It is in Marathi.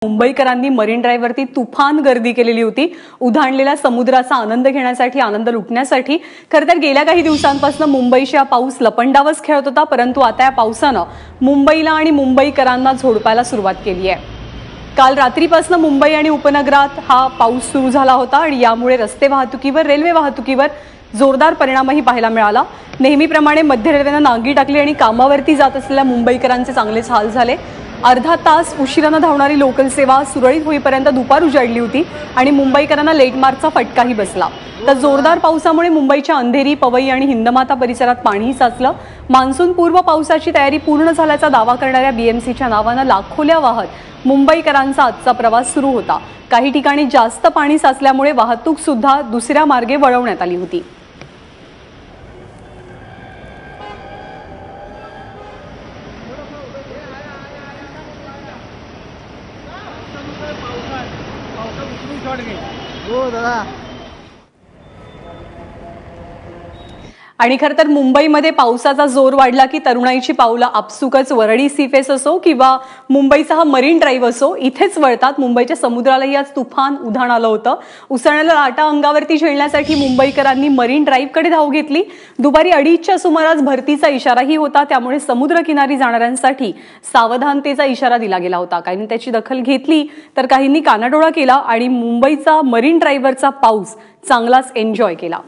मुंबईकरांनी मरीन ड्राईव्हवरती तुफान गर्दी केलेली होती। उधाणलेल्या समुद्राचा आनंद घेण्यासाठी, आनंद लुटण्यासाठी। खरं तर गेल्या काही दिवसांपासून मुंबईचा पाऊस लपंडावच खेळत होता, परंतु आता या पावसानं मुंबईला आणि मुंबईकरांना झोडपायला सुरुवात केली आहे। काल रात्रीपासून मुंबई आणि उपनगरात हा पाऊस सुरू झाला होता आणि यामुळे रस्ते वाहतुकीवर, रेल्वे वाहतुकीवर जोरदार परिणामही पाहायला मिळाला। नेहमीप्रमाणे मध्य रेल्वेने नांगी टाकली आणि कामावरती जात असलेल्या मुंबईकरांचे चांगलेच हाल झाले। अर्धा तास उशिराने धावणारी लोकल सेवा सुरळीत होईपर्यंत दुपार उजाडली होती आणि मुंबईकरांना लेट मार्चचा फटकाही बसला। तर जोरदार पावसामुळे मुंबईच्या अंधेरी, पवई आणि हिंदमाता परिसरात पाणीही साचलं। मान्सून पूर्व पावसाची तयारी पूर्ण झाल्याचा दावा करणाऱ्या बीएमसीच्या नावानं लाखोल्या वाहत मुंबईकरांचा आजचा प्रवास सुरू होता। काही ठिकाणी जास्त पाणी साचल्यामुळे वाहतूक सुद्धा दुसऱ्या मार्गे वळवण्यात आली होती। आणि खरं तर मुंबईमध्ये पावसाचा जोर वाढला की तरुणाईची पावलं आपसुकच वरळी सीफेस असो किंवा मुंबईचा हा मरीन ड्राईव्ह असो इथेच वळतात। मुंबईच्या समुद्रालाही आज तुफान उधाण आलं होतं। उसळलेल्या लाटा अंगावरती झेलण्यासाठी मुंबईकरांनी मरीन ड्राईव्हकडे धाव घेतली। दुपारी 2:30च्या सुमारास भरतीचा इशाराही होता, त्यामुळे समुद्रकिनारी जाणाऱ्यांसाठी सावधानतेचा इशारा दिला गेला होता। काहींनी त्याची दखल घेतली तर काहींनी कानाडोळा केला आणि मुंबईचा मरीन ड्राईव्हवरचा पाऊस चांगलाच एन्जॉय केला।